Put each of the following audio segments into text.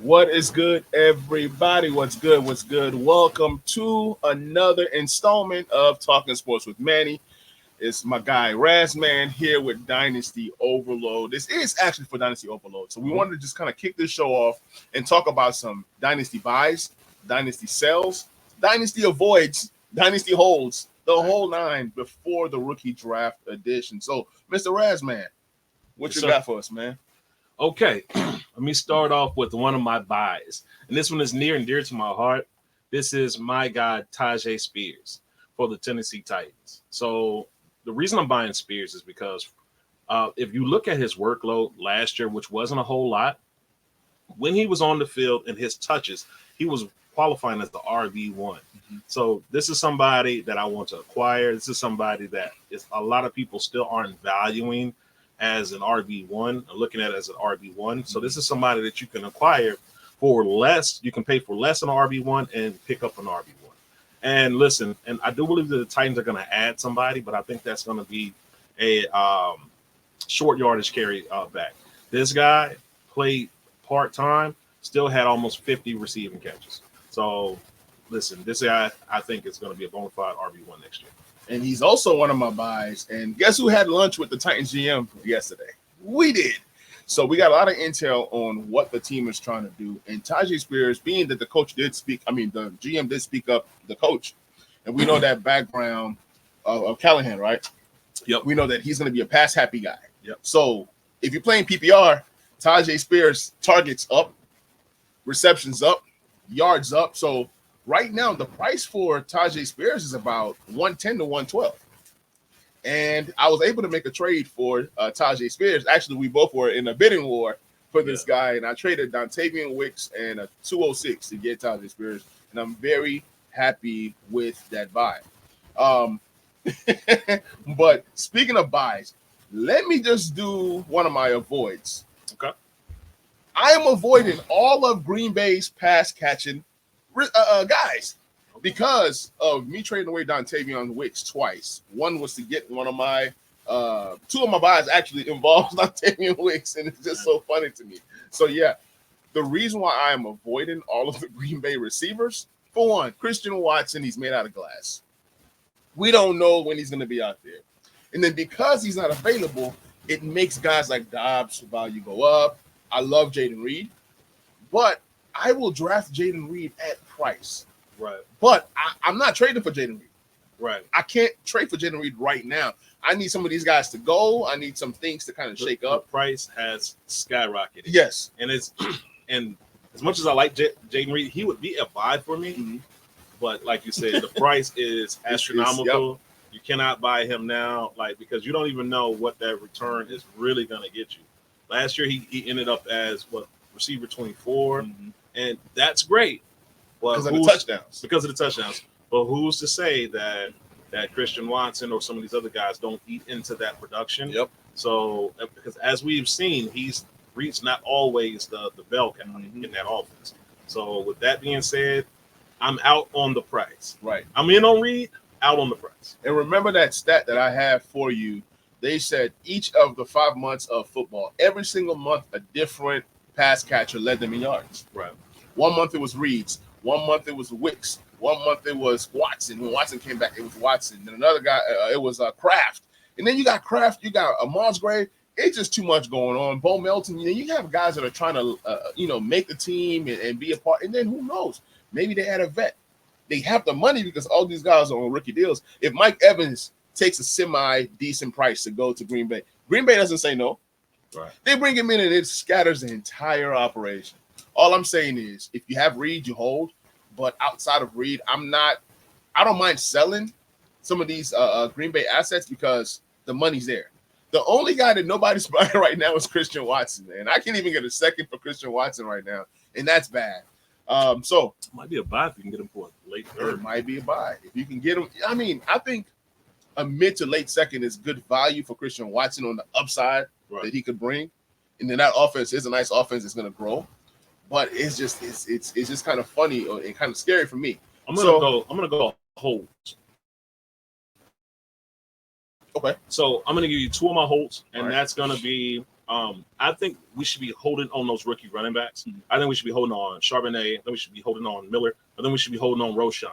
What is good, everybody? What's good? What's good? Welcome to another installment of Talking Sports with Manny. It's my guy Razzman here with Dynasty Overload. This is actually for Dynasty Overload. So we wanted to just kind of kick this show off and talk about some Dynasty buys, Dynasty sells, Dynasty avoids, Dynasty holds, the whole nine before the rookie draft edition. So, Mr. Razzman, what you got for us, man? Okay, let me start off with one of my buys. And this one is near and dear to my heart. This is my guy, Tyjae Spears for the Tennessee Titans. So the reason I'm buying Spears is because if you look at his workload last year, which wasn't a whole lot, when he was on the field and his touches, he was qualifying as the RB1. Mm-hmm. So this is somebody that I want to acquire. This is somebody that a lot of people still aren't valuing as an RB1, looking at it as an RB1. So this is somebody that you can acquire for less. You can pay for less than an RB1 and pick up an RB1. And listen, and I do believe that the Titans are going to add somebody, but I think that's going to be a short yardage carry back. This guy played part-time, still had almost 50 receiving catches. So listen, this guy, I think is going to be a bona fide RB1 next year. And he's also one of my buys. And guess who had lunch with the Titans GM yesterday? We did. So we got a lot of intel on what the team is trying to do. And Tyjae Spears, being that the GM did speak up the coach. And we know that background of Callahan, right? Yep. We know that he's going to be a pass-happy guy. Yep. So if you're playing PPR, Tyjae Spears targets up, receptions up, yards up. So right now, the price for Tyjae Spears is about 110 to 112. And I was able to make a trade for Tyjae Spears. Actually, we both were in a bidding war for this guy, and I traded Dontavian Wicks and a 206 to get Tyjae Spears, and I'm very happy with that buy. But speaking of buys, let me just do one of my avoids. Okay. I am avoiding all of Green Bay's pass catching guys because of me trading away Dontavian Wicks twice. One was to get one of my two of my buys actually involves Dontavian Wicks, and it's just so funny to me. So yeah, the reason why I am avoiding all of the Green Bay receivers, for one, Christian Watson, he's made out of glass. We don't know when he's going to be out there. And then because he's not available, it makes guys like Dobbs' value go up. I love Jaden Reed, but I will draft Jaden Reed at price. Right. But I'm not trading for Jaden Reed. Right. I can't trade for Jaden Reed right now. I need some of these guys to go. I need some things to kind of shake up. The price has skyrocketed. Yes. And and as much as I like Jaden Reed, he would be a buy for me. Mm-hmm. But like you said, the price is astronomical. Yep. You cannot buy him now, because you don't even know what that return is really going to get you. Last year, he ended up as receiver 24, and that's great. Because of the touchdowns. But who's to say that Christian Watson or some of these other guys don't eat into that production? Yep. So, because as we've seen, he's reached not always the bell cow in that offense. So, with that being said, I'm out on the price. Right. I'm in on Reed, out on the price. And remember that stat that I have for you. They said each of the 5 months of football, every single month, a different pass catcher led them in yards. Right. 1 month it was Reeds. 1 month it was Wicks. 1 month it was Watson. When Watson came back, it was Watson. Then another guy, it was Kraft. And then you got Kraft, you got Musgrave. It's just too much going on. Bo Melton. You have guys that are trying to, make the team and be a part. And then who knows? Maybe they had a vet. They have the money because all these guys are on rookie deals. If Mike Evans takes a semi-decent price to go to Green Bay doesn't say no. Right. They bring him in and it scatters the entire operation. All I'm saying is if you have Reed, you hold. But outside of Reed, I don't mind selling some of these Green Bay assets because the money's there. The only guy that nobody's buying right now is Christian Watson, and I can't even get a second for Christian Watson right now, and that's bad. So it might be a buy if you can get him for a late third. It might be a buy if you can get him. I mean, I think a mid to late second is good value for Christian Watson on the upside that he could bring, and then that offense is a nice offense. It's going to grow, but it's just kind of funny and kind of scary for me. I'm gonna go holds. Okay. So I'm gonna give you two of my holds, and right. That's gonna be I think we should be holding on those rookie running backs. I think we should be holding on Charbonnet. I think we should be holding on Miller. I think we should be holding on Roshan.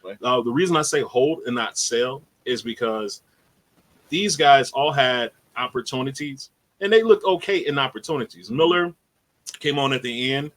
Okay. The reason I say hold and not sell is because these guys all had opportunities, and they looked okay in opportunities. Miller came on at the end.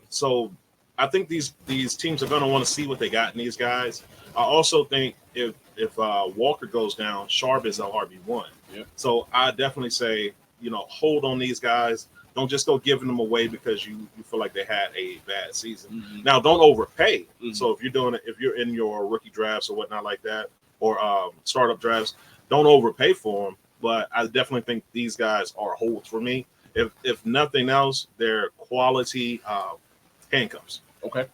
So I think these teams are going to want to see what they got in these guys. I also think if Walker goes down, Sharp is an RB1. Yep. So I definitely say, hold on these guys. Don't just go giving them away because you feel like they had a bad season. Mm-hmm. Now, don't overpay. Mm-hmm. So if you're in your rookie drafts or whatnot like that, or startup drafts, don't overpay for them. But I definitely think these guys are holds for me. If nothing else, they're quality handcuffs. Okay.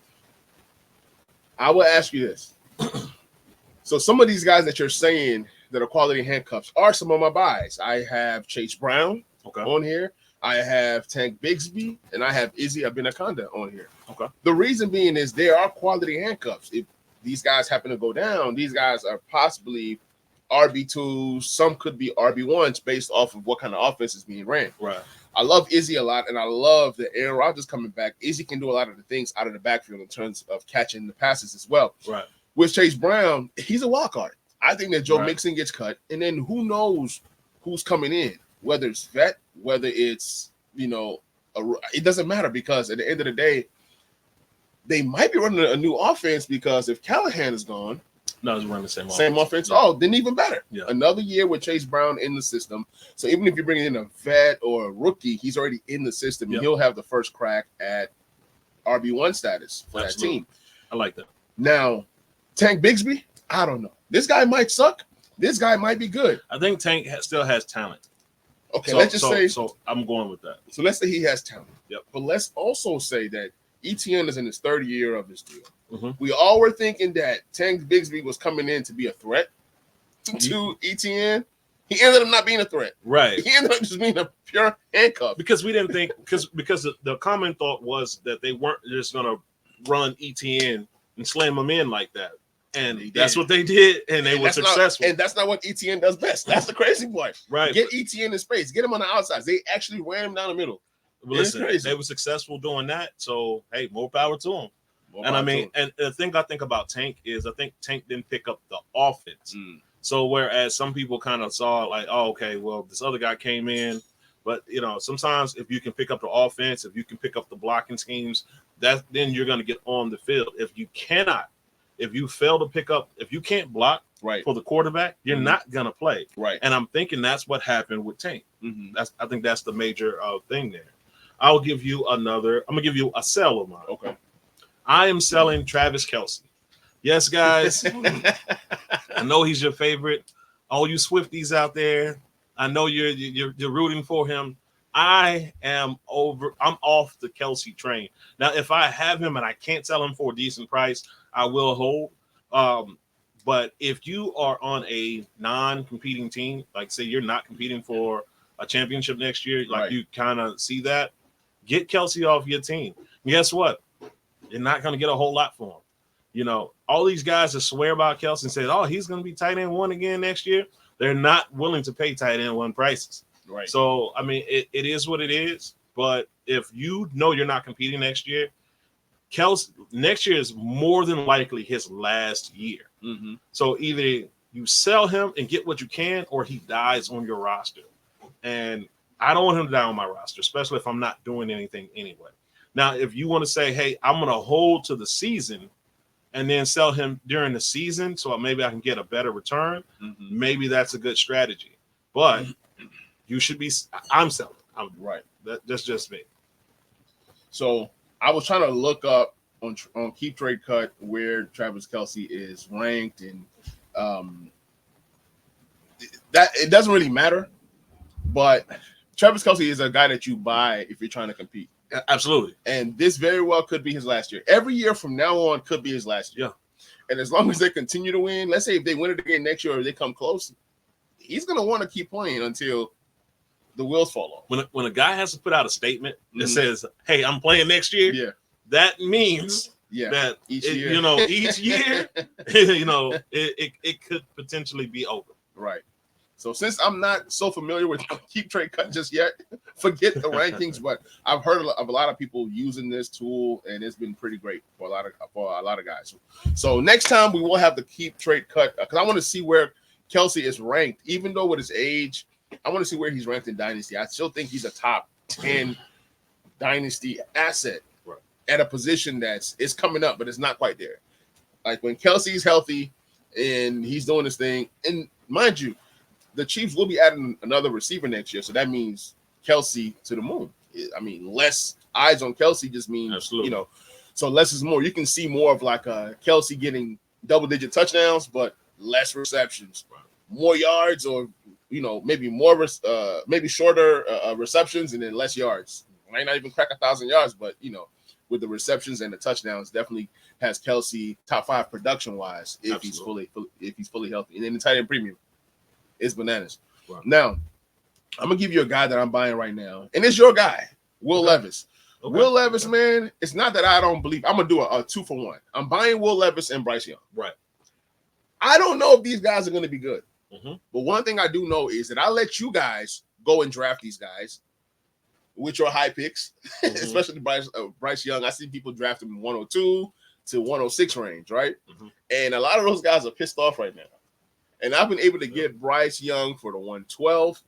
I will ask you this. So some of these guys that you're saying that are quality handcuffs are some of my buys. I have Chase Brown on here. I have Tank Bigsby, and I have Izzy Abinaconda on here. Okay. The reason being is there are quality handcuffs. If these guys happen to go down, these guys are possibly RB2s. Some could be RB1s based off of what kind of offense is being ran. Right. I love Izzy a lot, and I love that Aaron Rodgers coming back. Izzy can do a lot of the things out of the backfield in terms of catching the passes as well. Right. With Chase Brown, he's a wild card. I think that Joe Mixon gets cut, and then who knows who's coming in, whether it's vet, whether it's, it doesn't matter, because at the end of the day, they might be running a new offense, because if Callahan is gone, no, it's running the same offense. Yeah. Oh, then even better. Yeah. Another year with Chase Brown in the system. So even if you bring in a vet or a rookie, he's already in the system. Yep. He'll have the first crack at RB1 status for that team. I like that. Now, Tank Bigsby, I don't know. This guy might suck. This guy might be good. I think Tank still has talent. Okay, let's just say. So I'm going with that. So let's say he has talent. Yep. But let's also say that ETN is in his third year of his deal. Mm-hmm. We all were thinking that Tank Bigsby was coming in to be a threat to ETN. He ended up not being a threat. Right. He ended up just being a pure handcuff. Because we didn't think because the common thought was that they weren't just gonna run ETN and slam him in like that. And that's what they did, and they were successful. And that's not what ETN does best. That's the crazy part. Right. Get ETN in space. Get him on the outside. They actually ran him down the middle. Listen, they were successful doing that. So, hey, more power to them. And the thing I think about Tank is I think Tank didn't pick up the offense. So whereas some people kind of saw like, oh, okay, well, this other guy came in. But, sometimes if you can pick up the offense, if you can pick up the blocking schemes, then you're going to get on the field. If you fail to pick up, if you can't block for the quarterback, you're not going to play. Right. And I'm thinking that's what happened with Tank. Mm-hmm. I think that's the major thing there. I'm going to give you a sell of mine. Okay. I am selling Travis Kelce. Yes, guys. I know he's your favorite. All you Swifties out there, I know you're rooting for him. I'm off the Kelce train. Now, if I have him and I can't sell him for a decent price, I will hold. But if you are on a non-competing team, like say you're not competing for a championship next year, like you kind of see that, get Kelce off your team. And guess what? You're not going to get a whole lot for him. All these guys that swear about Kelce and say, oh, he's going to be tight end one again next year. They're not willing to pay tight end one prices. Right. So, it is what it is. But if you know you're not competing next year, Kelce next year is more than likely his last year. Mm-hmm. So either you sell him and get what you can, or he dies on your roster. And I don't want him to die on my roster, especially if I'm not doing anything anyway. Now, if you want to say, hey, I'm going to hold to the season and then sell him during the season so maybe I can get a better return, maybe that's a good strategy. But I'm selling. That's just me. So I was trying to look up on Keep Trade Cut where Travis Kelce is ranked, and that it doesn't really matter. But Travis Kelce is a guy that you buy if you're trying to compete. Absolutely. And this very well could be his last year. Every year from now on could be his last year. Yeah. And as long as they continue to win, let's say if they win it again next year or they come close, he's going to want to keep playing until the wheels fall off. When a guy has to put out a statement that says, hey, I'm playing next year, that means that each year, it could potentially be over. Right. So since I'm not so familiar with keep trade cut just yet, forget the rankings. But I've heard of a lot of people using this tool, and it's been pretty great for a lot of guys. So next time we will have the keep trade cut because I want to see where Kelsey is ranked, even though with his age. I want to see where he's ranked in Dynasty. I still think he's a top 10 Dynasty asset at a position it's coming up, but it's not quite there. Like when Kelsey's healthy and he's doing this thing, and mind you, the Chiefs will be adding another receiver next year, so that means Kelsey to the moon. I mean, less eyes on Kelsey just means, Absolutely. So less is more. You can see more of like Kelsey getting double-digit touchdowns, but less receptions, more yards, or maybe maybe shorter receptions and then less yards. Might not even crack 1,000 yards, but with the receptions and the touchdowns, definitely has Kelsey top 5 production-wise if he's fully healthy. And then the tight end premium. It's bananas. Wow. Now, I'm going to give you a guy that I'm buying right now, and it's your guy, Will Levis. Okay. Will Levis, man, it's not that I don't believe. I'm going to do a 2-for-1. I'm buying Will Levis and Bryce Young. Right. I don't know if these guys are going to be good, but one thing I do know is that I let you guys go and draft these guys with your high picks, especially Bryce Young. I see people draft him in 102 to 106 range, right? And a lot of those guys are pissed off right now. And I've been able to get Bryce Young for the 112.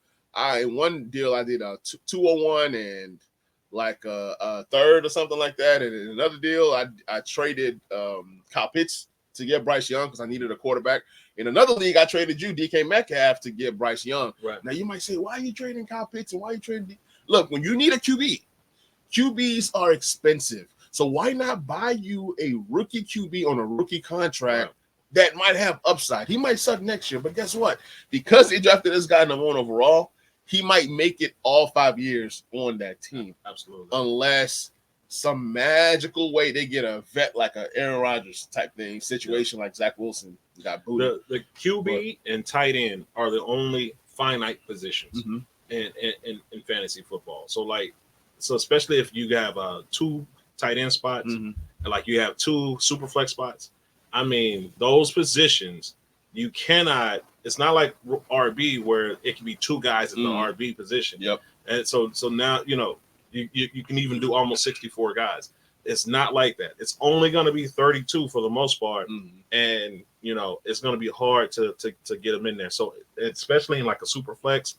In one deal, I did a 201 and like a third or something like that. And in another deal, I traded Kyle Pitts to get Bryce Young because I needed a quarterback. In another league, I traded you, DK Metcalf, to get Bryce Young. Right. Now, you might say, why are you trading Kyle Pitts and why are you trading Look, when you need a QB, QBs are expensive. So why not buy you a rookie QB on a rookie contract that might have upside? He might suck next year, but guess what? Because they drafted this guy number 1 overall, he might make it all 5 years on that team. Absolutely. Unless some magical way they get a vet like an Aaron Rodgers type thing situation like Zach Wilson got booted. The QB and tight end are the only finite positions in fantasy football. So especially if you have 2 tight end spots and like you have 2 super flex spots, I mean, those positions, you cannot, it's not like RB where it can be 2 guys in the RB position. Yep. And so now, you can even do almost 64 guys. It's not like that. It's only going to be 32 for the most part. And, it's going to be hard to get them in there. So especially in like a super flex,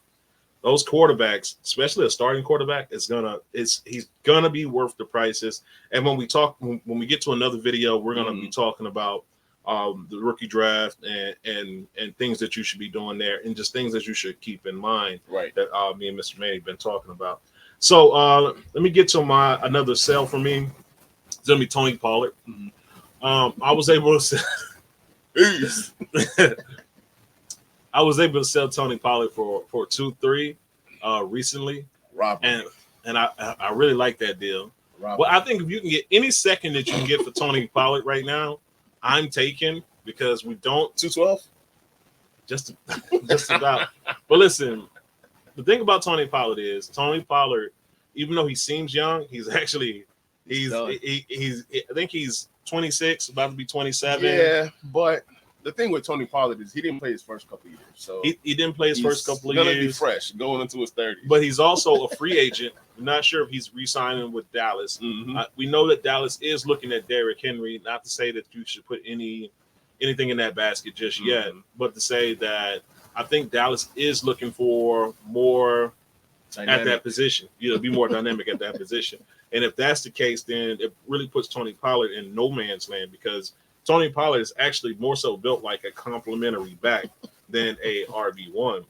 those quarterbacks, especially a starting quarterback, he's gonna be worth the prices. And when we get to another video, we're gonna be talking about the rookie draft and things that you should be doing there, and just things that you should keep in mind. Right. That me and Mr. Manny been talking about. So let me get to another sell for me. It's gonna be Tony Pollard. I was able to sell Tony Pollard for 2-3 recently, and I really like that deal. Well, I think if you can get any second that you can get for Tony Pollard right now, I'm taking, because we don't 212, just about. But listen, the thing about Tony Pollard is even though he seems young, he's I think he's 26, about to be 27. Yeah, but the thing with Tony Pollard is he didn't play his first couple of years. So he didn't play his first couple of years. He's gonna be fresh going into his 30s. But he's also a free agent. I'm not sure if he's re-signing with Dallas. We know that Dallas is looking at Derrick Henry. Not to say that you should put anything in that basket just yet, but to say that I think Dallas is looking for more dynamic at that position. Be more dynamic at that position. And if that's the case, then it really puts Tony Pollard in no man's land, because Tony Pollard is actually more so built like a complimentary back than a RB1.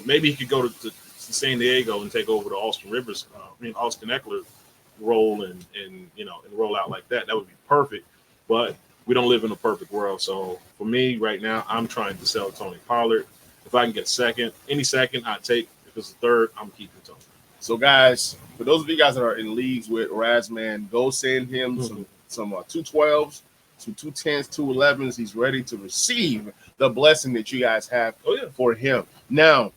Maybe he could go to San Diego and take over the Austin Eckler role and roll out like that. That would be perfect. But we don't live in a perfect world. So for me right now, I'm trying to sell Tony Pollard. If I can get any second, I take. If it's a third, I'm keeping Tony. So guys, for those of you guys that are in leagues with Razzman, go send him some 212s. Some 210s, 211s. He's ready to receive the blessing that you guys have for him. Now,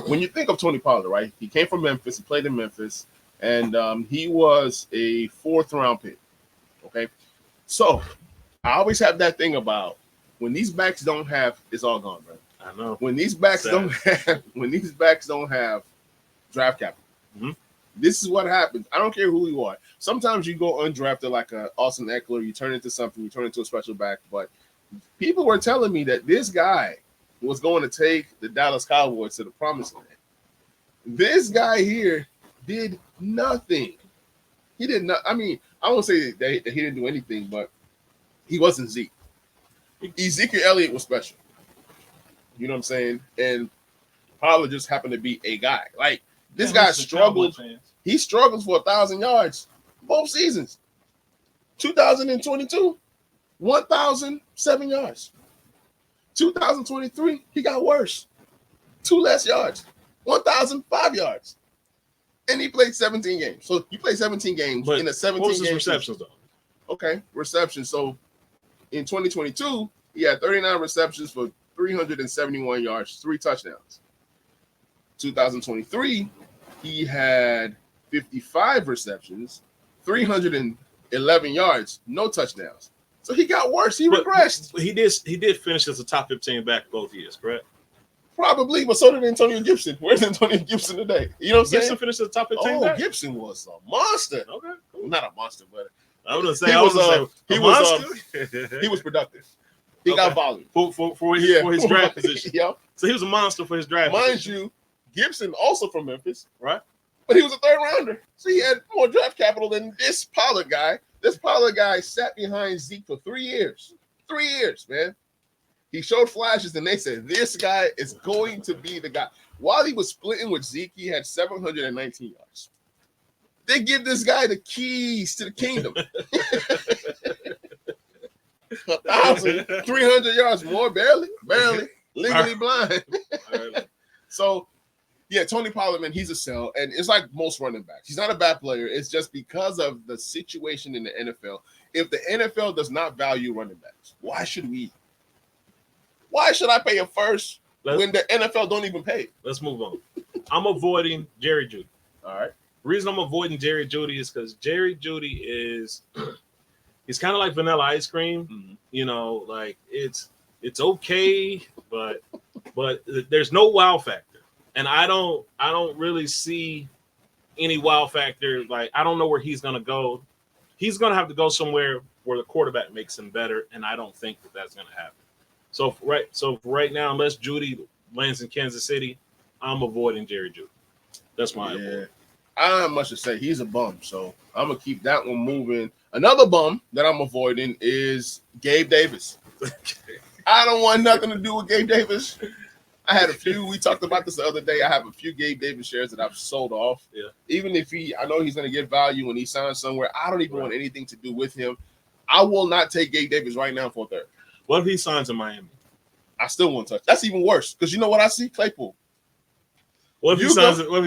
when you think of Tony Pollard, right? He came from Memphis. He played in Memphis, and he was a 4th-round pick. Okay, so I always have that thing about when these backs don't have, it's all gone, bro. I know. When these backs don't have draft capital, this is what happens. I don't care who you are. Sometimes you go undrafted like a Austin Eckler, you turn into something, you turn into a special back. But people were telling me that this guy was going to take the Dallas Cowboys to the promised land. This guy here did nothing. He did not. I mean, I won't say that he didn't do anything, but he wasn't Zeke. Ezekiel Elliott was special. You know what I'm saying? And Pollard just happened to be a guy. Like, this guy struggled. He struggles for 1,000 yards both seasons. 2022, 1,007 yards. 2023, he got worse. 2 less yards. 1,005 yards. And he played 17 games. So you play 17 games in a 17 game receptions, though? Okay, receptions. So in 2022, he had 39 receptions for 371 yards, 3 touchdowns. 2023, he had 55 receptions, 311 yards, no touchdowns. So he got worse. He regressed. He did finish as a top 15 back both years, correct? Probably, but so did Antonio Gibson. Where's Antonio Gibson today? You know what I'm saying? Gibson finished as a top 15 back? Gibson was a monster. Okay. Well, not a monster, but I was going to say, he was productive. He got volume. For his draft position. Yeah. So he was a monster for his draft position. Mind you, Gibson also from Memphis. Right. But he was a 3rd rounder. So he had more draft capital than this Pollard guy. This Pollard guy sat behind Zeke for 3 years. 3 years, man. He showed flashes, and they said, this guy is going to be the guy. While he was splitting with Zeke, he had 719 yards. They give this guy the keys to the kingdom. 1,300 yards more, barely, legally blind. So, yeah, Tony Pollard, man, he's a sell, and it's like most running backs. He's not a bad player. It's just because of the situation in the NFL. If the NFL does not value running backs, why should we? Why should I pay a first when the NFL don't even pay? Let's move on. I'm avoiding Jerry Jeudy. All right. The reason I'm avoiding Jerry Jeudy is because Jerry Jeudy is he's kind of like vanilla ice cream. Mm-hmm. You know, like it's okay, but there's no wow factor. And I don't really see any wow factor. Like, I don't know where he's gonna go. He's gonna have to go somewhere where the quarterback makes him better, and I don't think that's gonna happen. So right now, unless Jeudy lands in Kansas City, I'm avoiding Jerry Jeudy. That's my avoid. I don't have much to say. He's a bum, so I'm gonna keep that one moving. Another bum that I'm avoiding is Gabe Davis. I don't want nothing to do with Gabe Davis. I had a few. We talked about this the other day. I have a few Gabe Davis shares that I've sold off. Yeah. Even if I know he's going to get value when he signs somewhere. I don't even want anything to do with him. I will not take Gabe Davis right now for a 3rd. What if he signs in Miami? I still won't touch. That's even worse because you know what I see? Claypool. What if he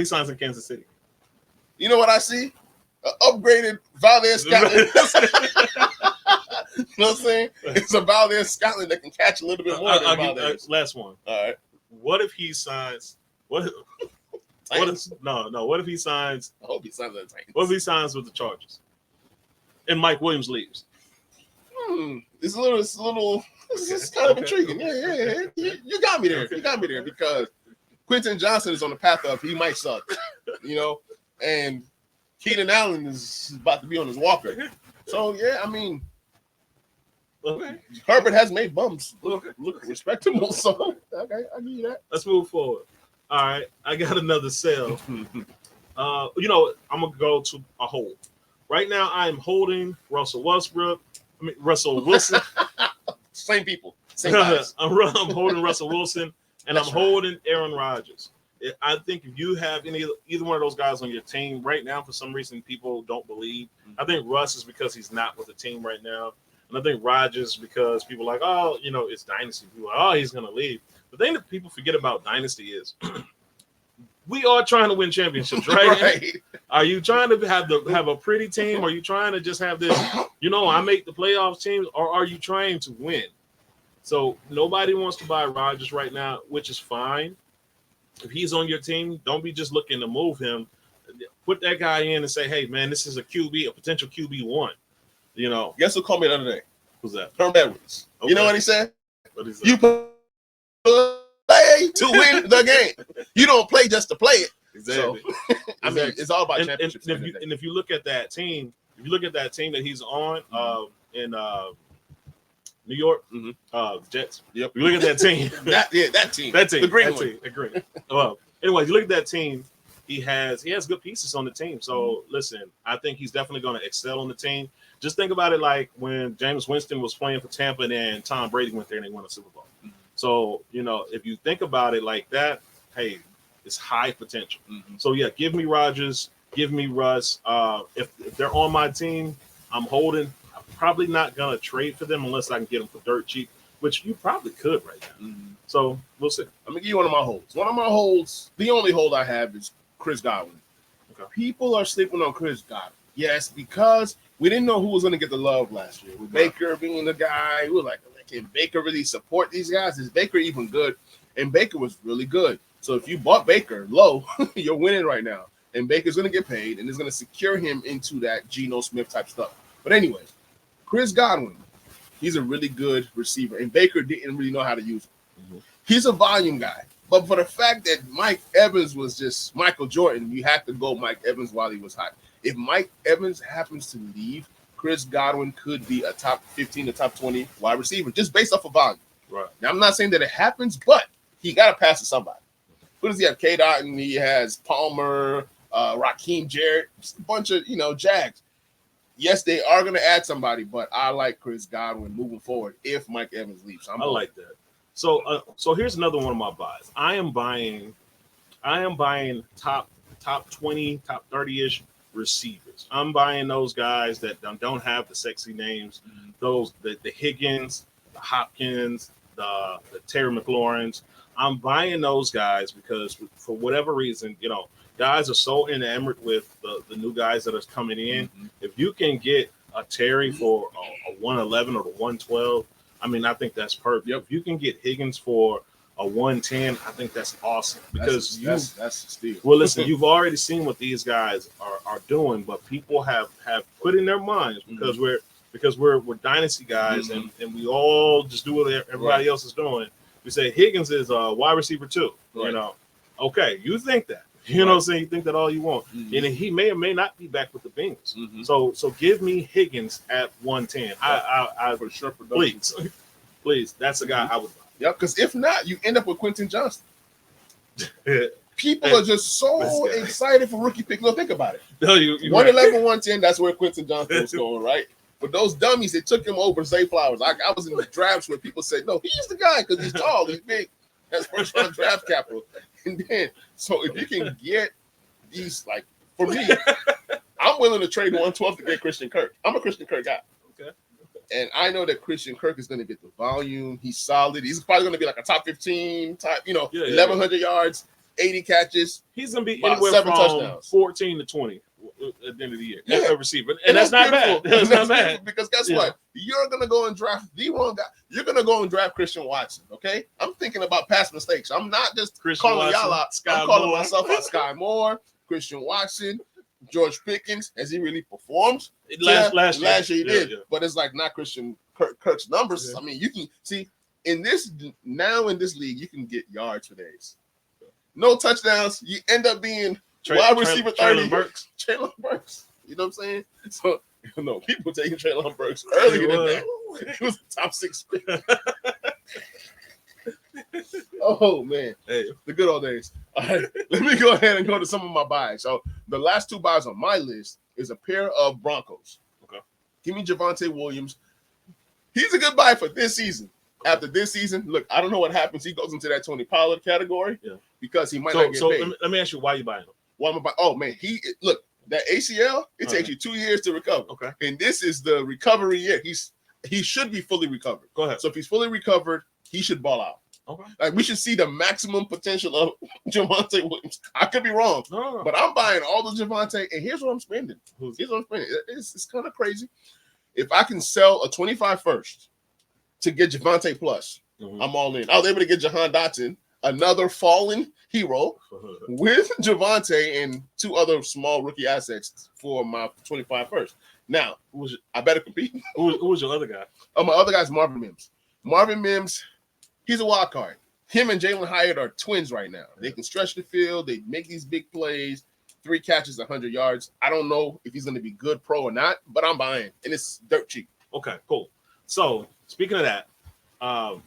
signs in Kansas City? You know what I see? An upgraded Valdez Scotland. You know what I'm saying? It's a Valdez Scotland that can catch a little bit more than Valdez. Last one. All right. What if he signs? What if he signs? I hope he signs with the Titans. What if he signs with the Chargers? And Mike Williams leaves. It's a little. This is kind of intriguing. Yeah. You got me there. You got me there because Quentin Johnson is on the path up. He might suck, you know, and Keenan Allen is about to be on his walker. So yeah, I mean. Okay. Herbert has made bumps look respectable, so okay, I'll give you that. Let's move forward. All right, I got another sell. I'm gonna go to a hold. Right now, I am holding Russell Wilson. Same people, same guys. I'm holding Russell Wilson, and I'm holding Aaron Rodgers. I think if you have either one of those guys on your team right now, for some reason people don't believe. I think Russ is because he's not with the team right now. And I think Rodgers because people are like, oh, it's Dynasty. People are like, oh, he's going to leave. The thing that people forget about Dynasty is we are trying to win championships, right? Right. Are you trying to have a pretty team? Are you trying to just have this, I make the playoffs teams, or are you trying to win? So nobody wants to buy Rodgers right now, which is fine. If he's on your team, don't be just looking to move him. Put that guy in and say, hey, man, this is a potential QB1. Guess who called me the other day? Who's that? Herm Edwards. Okay. You know what he said? What is that? You put play to win the game. You don't play just to play it. Exactly. So, I mean, it's all about championships. And if you look at that team, that he's on in New York, Jets. Yep. You look at that team. that team. The green one. The green. Well, anyway, you look at that team. He has good pieces on the team. So listen, I think he's definitely going to excel on the team. Just think about it like when Jameis Winston was playing for Tampa and Tom Brady went there and they won a Super Bowl. So, if you think about it like that, hey, it's high potential. So yeah, give me Rodgers, give me Russ. If they're on my team, I'm holding. I'm probably not gonna trade for them unless I can get them for dirt cheap, which you probably could right now. So we'll see. I'm gonna give you one of my holds. One of my holds, the only hold I have is Chris Godwin. Okay. People are sleeping on Chris Godwin. Yes, because we didn't know who was gonna get the love last year. With Baker being the guy, we were like, can Baker really support these guys? Is Baker even good? And Baker was really good. So if you bought Baker low, you're winning right now. And Baker's going to get paid, and it's going to secure him into that Geno Smith type stuff. But anyways, Chris Godwin, he's a really good receiver, and Baker didn't really know how to use him. He's a volume guy. But for the fact that Mike Evans was just Michael Jordan, you have to go Mike Evans while he was hot. If Mike Evans happens to leave, Chris Godwin could be a top 15 to top 20 wide receiver just based off of volume. Right. Now, I'm not saying that it happens, but he got to pass to somebody. Who does he have? K-Dot, and he has Palmer, Raheem Jarrett, just a bunch of, Jags. Yes, they are going to add somebody, but I like Chris Godwin moving forward if Mike Evans leaves. I like that. So here's another one of my buys. I am buying top 20, top 30-ish receivers. I'm buying those guys that don't have the sexy names, those the Higgins, the Hopkins, the Terry McLaurins. I'm buying those guys because for whatever reason, guys are so enamored with the new guys that are coming in. If you can get a Terry for a 111 or a 112, I mean, I think that's perfect. Yep. If you can get Higgins for a 110, I think that's awesome because that's a steal. Well, listen, you've already seen what these guys are doing, but people have put in their minds because we're Dynasty guys and we all just do what everybody else is doing. We say Higgins is a wide receiver too. Right. Okay, you think that. You know what I'm saying? You think that all you want. And he may or may not be back with the Bengals. So give me Higgins at 110. I for sure. Please. That's the guy I would buy. Yep, because if not, you end up with Quentin Johnston. People are just so excited for rookie pick. Look, think about it. No, 111, 110, that's where Quentin Johnston was going, right? But those dummies, they took him over Zay Flowers. I was in the drafts where people said, no, he's the guy because he's tall, he's big. That's first round draft capital. And then, so if you can get these, like, for me, I'm willing to trade 112 to get Christian Kirk. I'm a Christian Kirk guy. Okay. And I know that Christian Kirk is going to get the volume. He's solid. He's probably going to be like a top 15 type, 1,100 yards, 80 catches. He's going to be anywhere from touchdowns. 14 to 20 at the end of the year. Yeah. A receiver. And that's not bad. That's not bad. Because guess what? You're going to go and draft the one guy. You're going to go and draft Christian Watson, okay? I'm thinking about past mistakes. I'm not just calling y'all out. I'm calling myself out. Sky Moore, Christian Watson, George Pickens. Has he really performed? Last year he did. But it's like not Christian Kirk's numbers. I mean, you can see in this league, you can get yards for days. No touchdowns. You end up being wide receiver 30. Traylon Burks. You know what I'm saying? So, people taking Traylon Burks earlier than that. He was a top 6 pick. Oh, man. Hey, the good old days. All right, let me go ahead and go to some of my buys. So, the last 2 buys on my list is a pair of Broncos. Okay. Give me Javonte Williams. He's a good buy for this season. Okay. After this season, look, I don't know what happens. He goes into that Tony Pollard category because he might not get paid. Let me ask you why you buying him. Why am I buying? Oh, man, that ACL, it takes you 2 years to recover. Okay. And this is the recovery year. He should be fully recovered. Go ahead. So if he's fully recovered, he should ball out. Okay. Like we should see the maximum potential of Javonte Williams. I could be wrong. No. But I'm buying all the Javonte, and here's what I'm spending. It's kind of crazy. If I can sell a 25 first to get Javonte plus, I'm all in. I was able to get Jahan Dotson, another fallen hero, with Javonte and 2 other small rookie assets for my 25 first. Now, I better compete. Who was your other guy? My other guy's Marvin Mims. Marvin Mims, he's a wild card. him and Jalen Hyatt are twins right now. They can stretch the field. They make these big plays. 3 catches, 100 yards. I don't know if he's going to be good pro or not, but I'm buying, and it's dirt cheap. Okay, cool. So speaking of that, I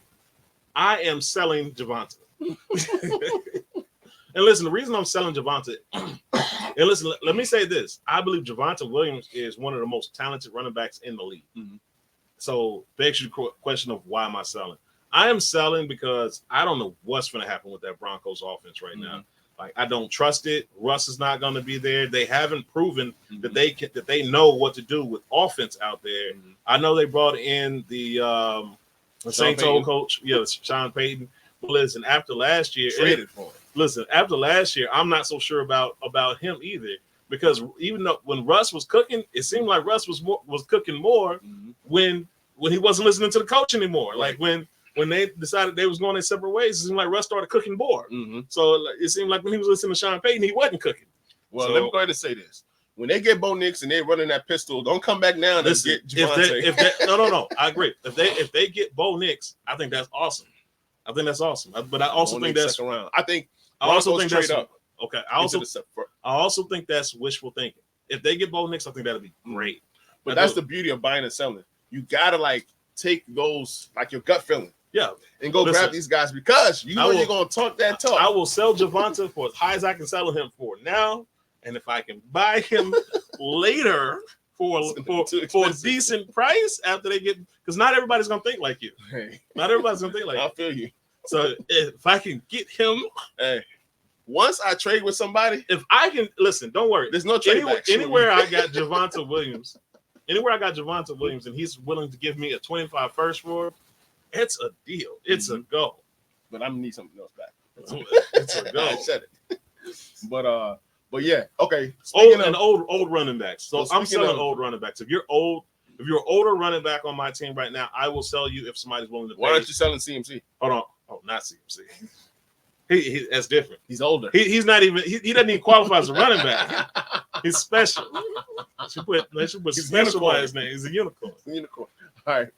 am selling Javonte. And listen, the reason I'm selling Javonte, and listen, let me say this. I believe Javonte Williams is one of the most talented running backs in the league. Mm-hmm. So begs you the question of why am I selling? I am selling because I don't know what's going to happen with that Broncos offense right now. Like, I don't trust it. Russ is not going to be there. They haven't proven that they know what to do with offense out there. I know they brought in the Saints old coach, Sean Payton. But listen, after last year, after last year, I'm not so sure about him either, because even though when Russ was cooking, it seemed like Russ was cooking more when he wasn't listening to the coach anymore. Right. Like when they decided they was going their separate ways, it seemed like Russ started cooking more. So it seemed like when he was listening to Sean Payton, he wasn't cooking. Well, let me go ahead and say this. When they get Bo Nix and they're running that pistol, don't come back now and get Javonte. No. I agree. If they get Bo Nix, I think that's awesome. But I also think that's around. I also think that's up. Okay. I also think that's wishful thinking. If they get Bo Nix, I think that'd be great. But that's the beauty of buying and selling. You gotta take those your gut feeling. Yeah, and go grab these guys because you're gonna talk that talk. I will sell Javonte for as high as I can sell him for now, and if I can buy him later for a decent price after they get, because not everybody's gonna think like you. Hey. Not everybody's gonna think like I feel you. So if I can get him, once I trade with somebody, if I can listen, don't worry. There's no trade anywhere I got Javonte Williams. Anywhere I got Javonte Williams and he's willing to give me a 25 first for, it's a deal. It's a go. But I'm gonna need something else back. It's a go. I said it. But yeah, okay. Old running backs. So I'm selling old running backs. If you're an older running back on my team right now, I will sell you if somebody's willing to pay. Why aren't you selling CMC? Hold on. Oh, not CMC. He that's different. He's older. He's not even he doesn't even qualify as a running back. He's special. They should put special by his name. He's a unicorn. All right.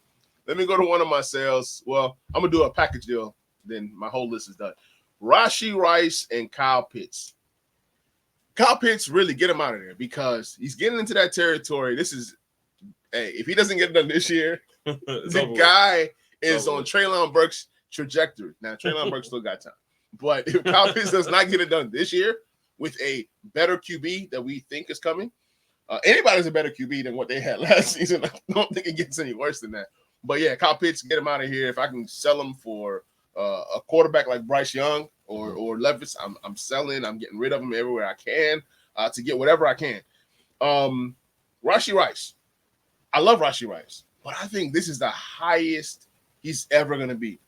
Let me go to one of my sales. Well, I'm gonna do a package deal. Then my whole list is done. Rashee Rice and Kyle Pitts. Kyle Pitts, really get him out of there because he's getting into that territory. If he doesn't get it done this year, the guy is on Treylon Burks' trajectory. Now, Treylon Burks still got time. But if Kyle Pitts does not get it done this year with a better QB that we think is coming, anybody's a better QB than what they had last season. I don't think it gets any worse than that. But yeah, Kyle Pitts, get him out of here. If I can sell him for a quarterback like Bryce Young or Levis, I'm selling. I'm getting rid of him everywhere I can to get whatever I can. Rashee Rice. I love Rashee Rice, but I think this is the highest he's ever going to be.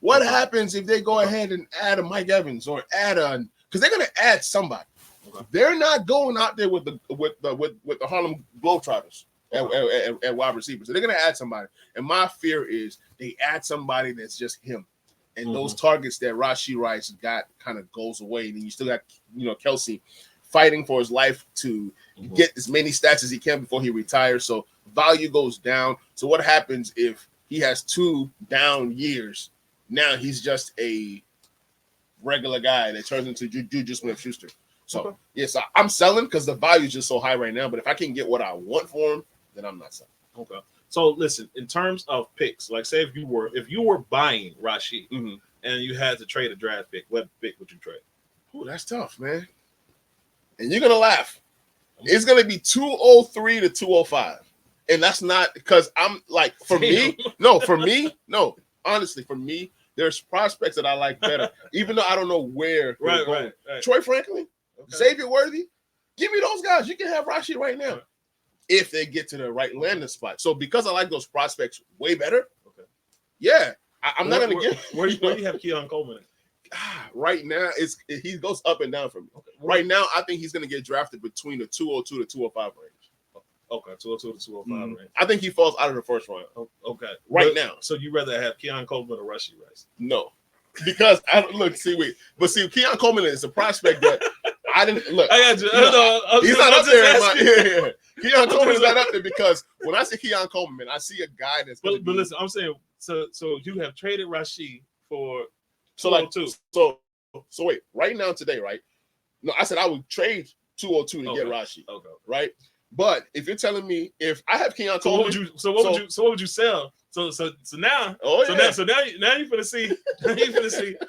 What happens if they go ahead and add a Mike Evans or because they're going to add somebody. Okay. They're not going out there with the Harlem Globetrotters at wide receivers. So they're going to add somebody. And my fear is they add somebody that's just him. And those targets that Rashee Rice got kind of goes away. And then you still got, Kelsey fighting for his life to get as many stats as he can before he retires. So value goes down. So what happens if he has 2 down years? Now he's just a regular guy that turns into Juju Smith-Schuster. So, yes, I'm selling because the value is just so high right now. But if I can get what I want for him, then I'm not selling. Okay. So, listen, in terms of picks, like say if you were buying Rashee and you had to trade a draft pick, what pick would you trade? Oh, that's tough, man. And you're going to laugh. It's going to be 203 to 205. And that's not because I'm like, honestly, for me, there's prospects that I like better, even though I don't know where. Right. Troy Franklin, Xavier Worthy, give me those guys. You can have Rashee right now if they get to the right landing spot. So because I like those prospects way better, I'm not going to get. Where do you have Keon Coleman? Right now, he goes up and down for me. Okay. Right now, I think he's going to get drafted between the 202 to 205 range. Okay, 202 to 205 range. I think he falls out of the first round. Okay. Now. So you rather have Keon Coleman or Rashee Rice? No. Because Keon Coleman is a prospect that I didn't look. I got you. He's not up there. Keon Coleman is not up there because when I see Keon Coleman, I see a guy that's But listen, I'm saying so you have traded Rashee for So like 202. so wait, right now today, right? No, I said I would trade 202 to get Rashi. Okay. Right? But if you're telling me if I have Keon So Coleman, what would you sell? So now, so now you're gonna see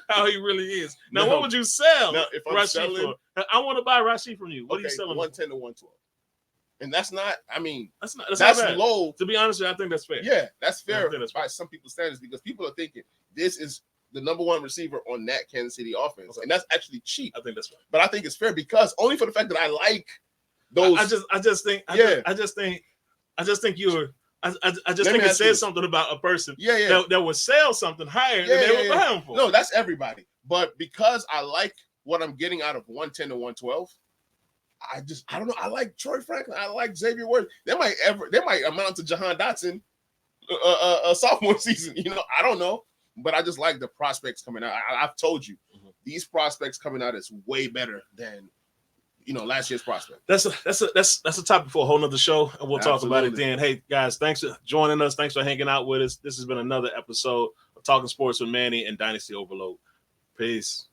how he really is. Now, what would you sell if I'm Rashid selling, for? I want to buy Rashid from you. What are you selling? 110 to 112. And that's not, I mean, that's that's low. To be honest with you, I think that's fair. Yeah, that's fair that's by some people's standards because people are thinking this is the number one receiver on that Kansas City offense. Okay. And that's actually cheap. I think that's fair. But I think it's fair because only for the fact that I like those. I just think it says something about a person that would sell something higher than they would buy him for. No, that's everybody. But because I like what I'm getting out of 110 to 112, I don't know. I like Troy Franklin. I like Xavier Worth. They might amount to Jahan Dotson a sophomore season. I don't know. But I just like the prospects coming out. I've told you, these prospects coming out is way better than last year's prospect. That's a topic for a whole nother show, and we'll talk about it then. Hey guys, thanks for joining us. Thanks for hanging out with us. This has been another episode of Talking Sports with Manny and Dynasty Overload. Peace.